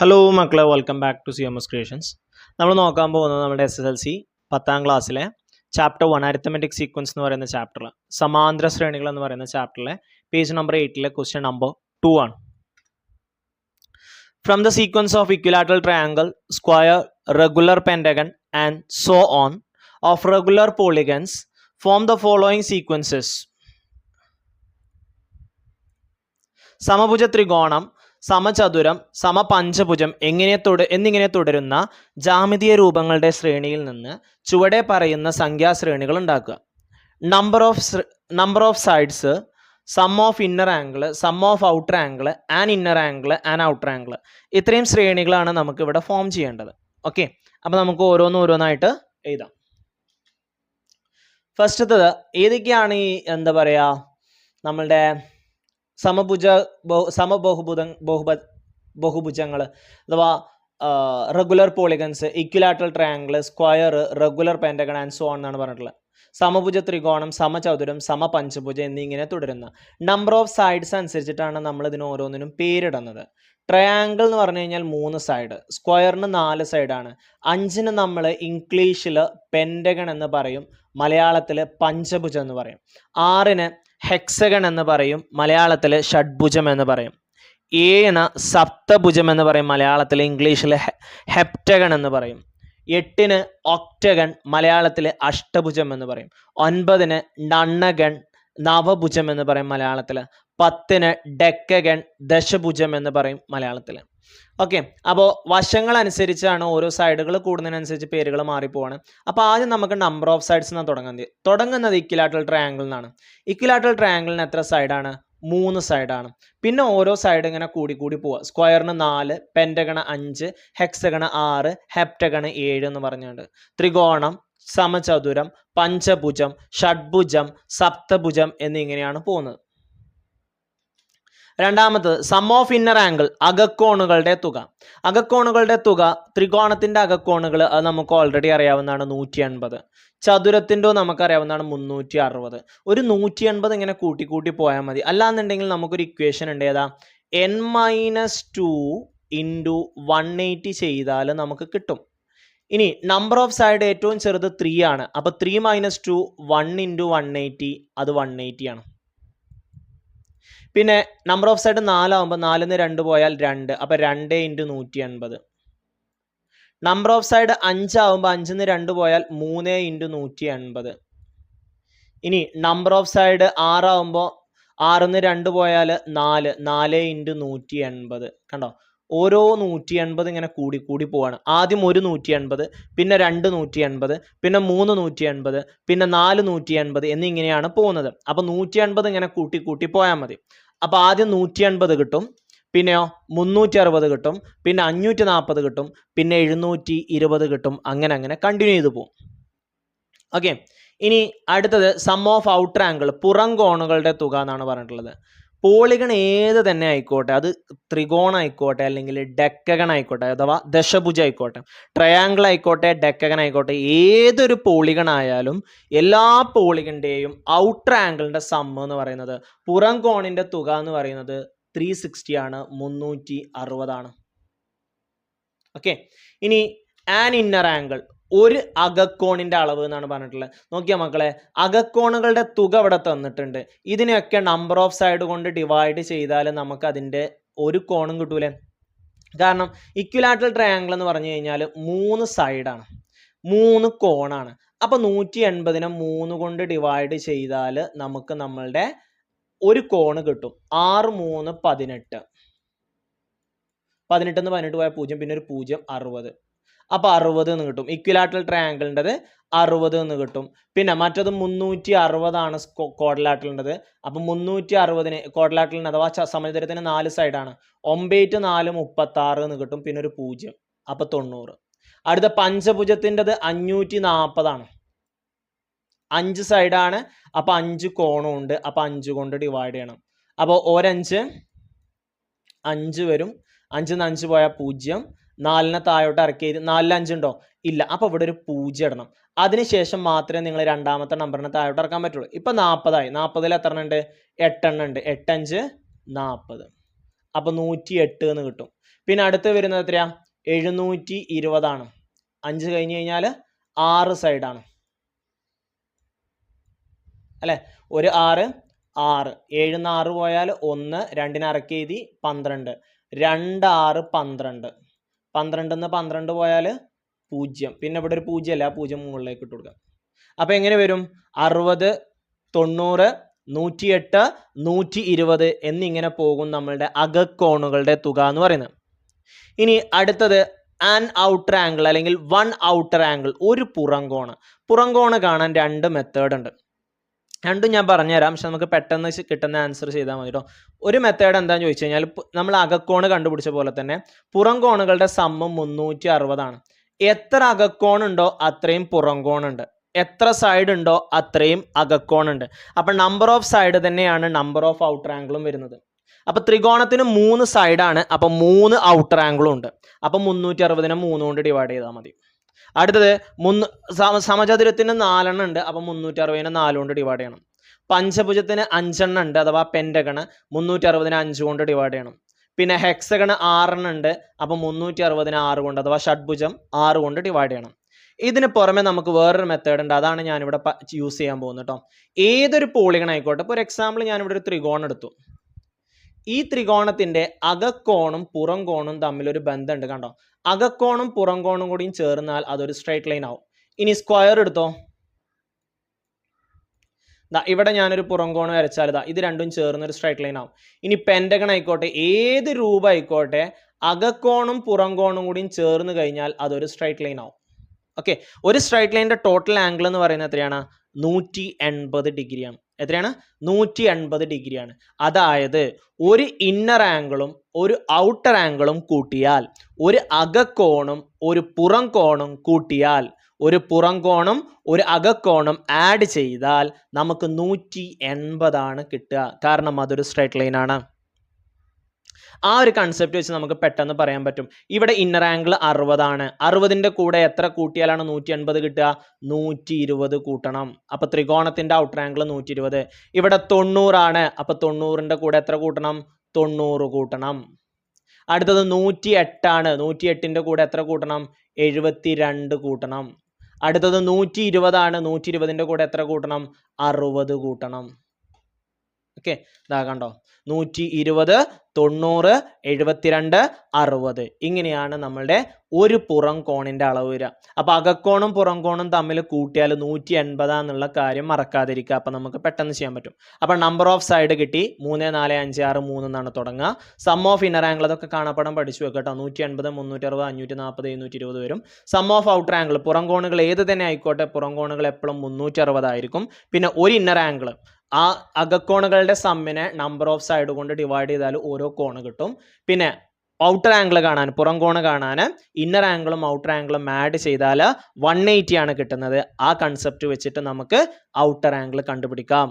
Hello മക്കളെ, welcome back to CMS creations. നമ്മൾ നോക്കാൻ പോകുന്നത് നമ്മുടെ SSLC 10ാം ക്ലാസ്സിലെ ചാപ്റ്റർ 1 അരിത്തമെറ്റിക് സീക്വൻസ് എന്ന് പറയുന്ന ചാപ്റ്ററിൽ സമാന്തര ശ്രേണികൾ എന്ന് പറയുന്ന ചാപ്റ്ററിലെ പേജ് നമ്പർ 8ലെ ക്വസ്റ്റ്യൻ നമ്പർ 2 ആണ്. From the sequence of equilateral triangle, square, regular pentagon and so on of regular polygons form the following sequences. സമഭുജ ത്രികോണം, സമചതുരം, സമപഞ്ചഭുജം എന്നിങ്ങനെ തുടരുന്ന ജാമിതീയ രൂപങ്ങളുടെ ശ്രേണിയിൽ നിന്ന് ചുവടെ പറയുന്ന സംഖ്യാശ്രേണികൾ ഉണ്ടാക്കുക. Number of sides, sum of inner angle, sum of outer angle, and inner angle and outer angle. ഇത്രയും ശ്രേണികളാണ് നമുക്ക് ഇവിടെ ഫോം ചെയ്യേണ്ടത്. ഓക്കെ, അപ്പോൾ നമുക്ക് ഓരോന്നായിട്ട് എഴുതാം. ഫസ്റ്റത്തത് ഏതൊക്കെയാണ് ഈ നമ്മളുടെ ബഹുഭുജങ്ങൾ അഥവാ regular polygons, equilateral triangle, square, regular pentagon and so on എന്നാണ് പറഞ്ഞിട്ടുള്ളത്. സമഭുജ ത്രികോണം, സമചതുരം, സമപഞ്ചഭുജം എന്നിങ്ങനെ തുടരുന്ന നമ്പർ ഓഫ് സൈഡ്സ് അനുസരിച്ചിട്ടാണ് നമ്മൾ ഇതിന് ഓരോന്നിനും പേരിടുന്നത്. ട്രയാങ്കിൾ എന്ന് പറഞ്ഞു കഴിഞ്ഞാൽ 3 സൈഡ്, സ്ക്വയറിന് 4 സൈഡാണ്, 5ന് നമ്മൾ ഇംഗ്ലീഷിൽ പെൻറ്റഗൺ എന്ന് പറയും, മലയാളത്തിൽ പഞ്ചഭുജം എന്ന് പറയും. 6ന് ഹെക്സഗൺ എന്ന് പറയും, മലയാളത്തിൽ ഷഡ്ഭുജം എന്ന് പറയും. 7ന് സപ്തഭുജം എന്ന് പറയും, മലയാളത്തിൽ ഇംഗ്ലീഷിൽ ഹെപ്റ്റഗൺ എന്ന് പറയും. 8ന് ഒക്ടഗൺ, മലയാളത്തിൽ അഷ്ടഭുജം എന്ന് പറയും. 9ന് നണ്ണഗൺ, നവഭുജം എന്ന് പറയും മലയാളത്തിൽ. 10ന് ഡെക്കഗൺ, ദശഭുജം എന്ന് പറയും മലയാളത്തിൽ. ഓക്കെ, അപ്പോൾ വശങ്ങൾ അനുസരിച്ചാണ് ഓരോ സൈഡുകൾ കൂടുന്നതിനനുസരിച്ച് പേരുകൾ മാറിപ്പോവാണ്. അപ്പോൾ ആദ്യം നമുക്ക് നമ്പർ ഓഫ് സൈഡ്സ് എന്നാണ് തുടങ്ങുന്നത് ഇക്വിലാറ്ററൽ ട്രയാങ്കിൾ എന്നാണ്. ഇക്വിലാറ്ററൽ ട്രയാങ്കിളിന് എത്ര സൈഡാണ്? 3 സൈഡാണ്. പിന്നെ ഓരോ സൈഡ് ഇങ്ങനെ കൂടി പോവുക. സ്ക്വയറിന് 4, പെൻറ്റഗണ് 5, ഹെക്സഗണ് 6, ഹെപ്റ്റഗണ് 7 എന്ന് പറഞ്ഞുകൊണ്ട് ത്രികോണം, സമചതുരം, പഞ്ചഭുജം, ഷഡ്ഭുജം, സപ്തഭുജം എന്നിങ്ങനെയാണ് പോകുന്നത്. രണ്ടാമത് സം ഓഫ് ഇന്നർ ആംഗിൾ, അകക്കോണുകളുടെ തുക. ത്രികോണത്തിന്റെ അകക്കോണുകൾ അത് നമുക്ക് ഓൾറെഡി അറിയാവുന്നതാണ് 180. ചതുരത്തിൻ്റെ നമുക്കറിയാവുന്നതാണ് 360. ഒരു 180 ഇങ്ങനെ കൂട്ടി പോയാൽ മതി. അല്ലാന്നുണ്ടെങ്കിൽ നമുക്കൊരു ഇക്വേഷൻ ഉണ്ട്, ഏതാ? n-2 × 180 ചെയ്താൽ നമുക്ക് കിട്ടും. ഇനി നമ്പർ ഓഫ് സൈഡ് ഏറ്റവും ചെറുത് 3 ആണ്. അപ്പോൾ 3 - 2 1 × 180, അത് 180 ആണ്. പിന്നെ നമ്പർ ഓഫ് സൈഡ് 4 ആകുമ്പോൾ 4ന് 2 പോയാൽ 2, അപ്പോൾ 2 × 180. നമ്പർ ഓഫ് സൈഡ് 5 ആകുമ്പോൾ 5ന് 2 പോയാൽ 3 × 180. ഇനി നമ്പർ ഓഫ് സൈഡ് 6 ആകുമ്പോൾ 6ന് 2 പോയാൽ 4, 4 × 180. കണ്ടോ, ഓരോ 180 ഇങ്ങനെ കൂടി പോവാണ്. ആദ്യം ഒരു 180, പിന്നെ 2 180, പിന്നെ 3 180, പിന്നെ 4 180 എന്നിങ്ങനെയാണ് പോകുന്നത്. അപ്പോൾ 180 ഇങ്ങനെ കൂട്ടി പോയാൽ മതി. അപ്പോൾ ആദ്യം 180 കിട്ടും, പിന്നെയോ 360 കിട്ടും, പിന്നെ 540 കിട്ടും, പിന്നെ 720 കിട്ടും. അങ്ങനെ കണ്ടിന്യൂ ചെയ്ത് പോകും. ഓക്കെ, ഇനി അടുത്തത് സം ഓഫ് ഔട്ടർ ആംഗിൾ, പുറം കോണുകളുടെ തുക എന്നാണ് പറഞ്ഞിട്ടുള്ളത്. പോളിഗൺ ഏത് തന്നെ ആയിക്കോട്ടെ, അത് ത്രികോണം ആയിക്കോട്ടെ, അല്ലെങ്കിൽ ഡെക്കഗൺ ആയിക്കോട്ടെ, അഥവാ ദശഭുജം ആയിക്കോട്ടെ, ട്രയാങ്കിൾ ആയിക്കോട്ടെ, ഡെക്കഗൺ ആയിക്കോട്ടെ, ഏതൊരു പോളിഗൺ ആയാലും എല്ലാ പോളിഗണിൻ്റെയും ഔട്ടർ ആംഗിളിൻ്റെ സം എന്ന് പറയുന്നത്, പുറം കോണിൻ്റെ തുക എന്ന് പറയുന്നത് 360 ആണ്, 360 ആണ്. ഓക്കെ, ഇനി ആൻ ഇന്നർ ആംഗിൾ, ഒരു അകക്കോണിൻ്റെ അളവ് എന്നാണ് പറഞ്ഞിട്ടുള്ളത്. നോക്കിയാൽ മക്കളെ, അകക്കോണുകളുടെ തുക ഇവിടെ തന്നിട്ടുണ്ട്. ഇതിനെയൊക്കെ നമ്പർ ഓഫ് സൈഡ് കൊണ്ട് ഡിവൈഡ് ചെയ്താൽ നമുക്ക് അതിൻ്റെ ഒരു കോണും കിട്ടൂലേ? കാരണം ഇക്വിലാറ്ററൽ ട്രയാങ്കിൾ എന്ന് പറഞ്ഞു കഴിഞ്ഞാൽ 3 സൈഡാണ്, 3 കോണാണ്. അപ്പോൾ 180നെ 3 കൊണ്ട് ഡിവൈഡ് ചെയ്താൽ നമുക്ക് നമ്മളുടെ ഒരു കോണ് കിട്ടും. 6 3 18, 18 പോയാൽ 0, പിന്നെ ഒരു 0 60. അപ്പോൾ 60 എന്ന് കിട്ടും. ഇക്വിലാറ്ററൽ ട്രയാങ്കിളിൻ്റെത് 60 എന്ന് കിട്ടും. പിന്നെ മറ്റത് 360 ക്വാഡ്രിലാറ്ററലിൻ്റെത്. അപ്പോൾ 360ന് ക്വാഡ്രിലാറ്ററലിന് അഥവാ സമചതുരത്തിന് 4 സൈഡാണ്, 9 4 36 എന്ന് കിട്ടും, പിന്നെ ഒരു 0, അപ്പോൾ 90. അടുത്ത പഞ്ചഭുജത്തിൻ്റെത് 540 ആണ്, 5 സൈഡാണ്, അപ്പോൾ 5 കോണും ഉണ്ട്, അപ്പോൾ 5 കൊണ്ട് ഡിവൈഡ് ചെയ്യണം. അപ്പോൾ 5 വരും, 5 5 പോയാൽ 0, 4നെ താഴോട്ട് ഇറക്കി. 4ൽ 5 ഉണ്ടോ? ഇല്ല. അപ്പോൾ ഇവിടെ ഒരു 0 ഇടണം. അതിനുശേഷം മാത്രമേ നിങ്ങൾ രണ്ടാമത്തെ നമ്പറിനെ താഴോട്ട് ഇറക്കാൻ പറ്റുള്ളൂ. ഇപ്പം 40 ആയി. 40ൽ എത്ര എണ്ണം ഉണ്ട്? 8 എണ്ണം ഉണ്ട്. 8 5 40. അപ്പോൾ 108 എന്ന് കിട്ടും. പിന്നെ അടുത്ത് വരുന്നത് എത്രയാ? 720 5 കഴിഞ്ഞ് കഴിഞ്ഞാൽ 6 സൈഡാണ് അല്ലേ? ഒരു 6 6 7 6 പോയാൽ 1 2 അറക്കി എഴുതി 12 2 6 12 12 12 പോയാൽ 0 പിന്നെ ഇവിടെ ഒരു 0 അല്ല 0 മുകളിലേക്ക് ഇട്ട് കൊടുക്കാം. അപ്പോൾ എങ്ങനെ വരും? 60 90 108 120 എന്നിങ്ങനെ പോകും നമ്മളുടെ അകക്കോണുകളുടെ തുക എന്ന് പറയുന്നത്. ഇനി അടുത്തത് ആൻ ഔട്ടർ ആംഗിൾ അല്ലെങ്കിൽ വൺ ഔട്ടർ ആംഗിൾ, ഒരു പുറംകോണ്. പുറംകോണ് കാണാൻ 2 മെത്തേഡ് ഉണ്ട്. രണ്ടും ഞാൻ പറഞ്ഞുതരാം, പക്ഷെ നമുക്ക് പെട്ടെന്ന് കിട്ടുന്ന ആൻസർ ചെയ്താൽ മതി കേട്ടോ. ഒരു മെത്തേഡ് എന്താണെന്ന് ചോദിച്ചു കഴിഞ്ഞാൽ നമ്മൾ അകക്കോണ് കണ്ടുപിടിച്ച പോലെ തന്നെ പുറംകോണുകളുടെ സമ്മം 360 എത്ര അകക്കോണുണ്ടോ അത്രയും പുറംകോണുണ്ട്, എത്ര സൈഡ് ഉണ്ടോ അത്രയും അകക്കോണുണ്ട്. അപ്പം നമ്പർ ഓഫ് സൈഡ് തന്നെയാണ് നമ്പർ ഓഫ് ഔട്ടർ ആംഗിളും വരുന്നത്. അപ്പം ത്രികോണത്തിന് 3 സൈഡാണ്, അപ്പം 3 ഔട്ടർ ആംഗിളും ഉണ്ട്. അപ്പം 360 3 കൊണ്ട് ഡിവൈഡ് ചെയ്താൽ മതി. അടുത്തത് സമചതുരത്തിന് 4 ഉണ്ട്, അപ്പം 360 4 കൊണ്ട് ഡിവൈഡ് ചെയ്യണം. പഞ്ചഭുജത്തിന് 5 ഉണ്ട്, അഥവാ പെൻറ്റഗണ് 360 5 കൊണ്ട് ഡിവൈഡ് ചെയ്യണം. പിന്നെ ഹെക്സഗണ് 6 ഉണ്ട്, അപ്പം 360 6 കൊണ്ട്, അഥവാ ഷഡ്ഭുജം 6 കൊണ്ട് ഡിവൈഡ് ചെയ്യണം. ഇതിന് പുറമെ നമുക്ക് വേറൊരു മെത്തേഡ് ഉണ്ട്, അതാണ് ഞാനിവിടെ യൂസ് ചെയ്യാൻ പോകുന്നത് കേട്ടോ. ഏതൊരു പോളിഗൺ ആയിക്കോട്ടെ, ഇപ്പോൾ ഒരു എക്സാമ്പിൾ ഞാനിവിടെ ഒരു ത്രികോണം എടുത്തു. ഈ ത്രികോണത്തിന്റെ അകക്കോണും പുറംകോണും തമ്മിലൊരു ബന്ധമുണ്ട്, കണ്ടോ? അകക്കോണും പുറംകോണും കൂടിയും ചേർന്നാൽ അതൊരു സ്ട്രൈറ്റ് ലൈൻ ആവും. ഇനി സ്ക്വയർ എടുത്തോ, ഇവിടെ ഞാനൊരു പുറംകോണ് വരച്ചാൽ ഇത് രണ്ടും ചേർന്നൊരു സ്ട്രൈറ്റ് ലൈൻ ആവും. ഇനി പെൻറ്റഗൺ ആയിക്കോട്ടെ, ഏത് രൂപ ആയിക്കോട്ടെ, അകക്കോണും പുറംകോണും കൂടിയും ചേർന്ന് കഴിഞ്ഞാൽ അതൊരു സ്ട്രൈറ്റ് ലൈൻ ആവും. ഓക്കെ, ഒരു സ്ട്രൈറ്റ് ലൈനിന്റെ ടോട്ടൽ ആംഗിൾ എന്ന് പറയുന്നത് എത്രയാണ്? 180 ഡിഗ്രിയാണ്. എത്രയാണ്? 180 ഡിഗ്രിയാണ്. അതായത് ഒരു ഇന്നർ ആംഗിളും ഒരു ഔട്ടർ ആംഗിളും കൂട്ടിയാൽ, ഒരു അകക്കോണും ഒരു പുറംകോണും കൂട്ടിയാൽ, ഒരു പുറംകോണും ഒരു അകക്കോണും ആഡ് ചെയ്താൽ നമുക്ക് 180 കിട്ടുക. കാരണം അതൊരു സ്ട്രൈറ്റ് ലൈൻ ആണ്. ആ ഒരു കൺസെപ്റ്റ് വെച്ച് നമുക്ക് പെട്ടെന്ന് പറയാൻ പറ്റും. ഇവിടെ ഇന്നർ ആംഗിൾ 60 60ന്റെ കൂടെ എത്ര കൂട്ടിയാലാണ് 180 കിട്ടുക? 120 കൂട്ടണം. അപ്പൊ ത്രികോണത്തിന്റെ ഔട്ടർ ആംഗിൾ 120. ഇവിടെ 90 അപ്പൊ 90ന്റെ കൂടെ എത്ര കൂട്ടണം? 90 കൂട്ടണം. അടുത്തത് 108 108ന്റെ കൂടെ എത്ര കൂട്ടണം? 72 കൂട്ടണം. അടുത്തത് 120 120ന്റെ കൂടെ എത്ര കൂട്ടണം? 60 കൂട്ടണം. ഓക്കെ, ഇതാ കണ്ടോ, 120 90 72 60 ഇങ്ങനെയാണ് നമ്മളുടെ ഒരു പുറം കോണിന്റെ അളവ് വരിക. അപ്പൊ അകക്കോണും പുറംകോണും തമ്മിൽ കൂട്ടിയാൽ 180 എന്നുള്ള കാര്യം മറക്കാതിരിക്കുക. അപ്പൊ നമുക്ക് പെട്ടെന്ന് ചെയ്യാൻ പറ്റും. അപ്പൊ നമ്പർ ഓഫ് സൈഡ് കിട്ടി 3 4 5 6 3 എന്നാണ് തുടങ്ങുക. സം ഓഫ് ഇന്നർ ആംഗിൾ അതൊക്കെ കാണാപ്പാടം പഠിച്ചു വെക്കട്ടോ. 180 360 540 720 വരും. സം ഓഫ് ഔട്ടർ ആംഗിൾ, പുറംകോണുകൾ ഏത് തന്നെ ആയിക്കോട്ടെ, പുറംകോണുകൾ എപ്പോഴും 360 ആയിരിക്കും. പിന്നെ ഒരു ഇന്നർ ആംഗിൾ, ആ അകക്കോണുകളുടെ സമ്മിനെ നമ്പർ ഓഫ് സൈഡ് കൊണ്ട് ഡിവൈഡ് ചെയ്താൽ ഓരോ കോണ് കിട്ടും. പിന്നെ ഔട്ടർ ആംഗിൾ കാണാൻ, പുറം കോണ് കാണാൻ ഇന്നർ ആംഗിളും ഔട്ടർ ആംഗിളും ആഡ് ചെയ്താൽ 180 ആണ് കിട്ടുന്നത്. ആ കൺസെപ്റ്റ് വെച്ചിട്ട് നമുക്ക് ഔട്ടർ ആംഗിൾ കണ്ടുപിടിക്കാം.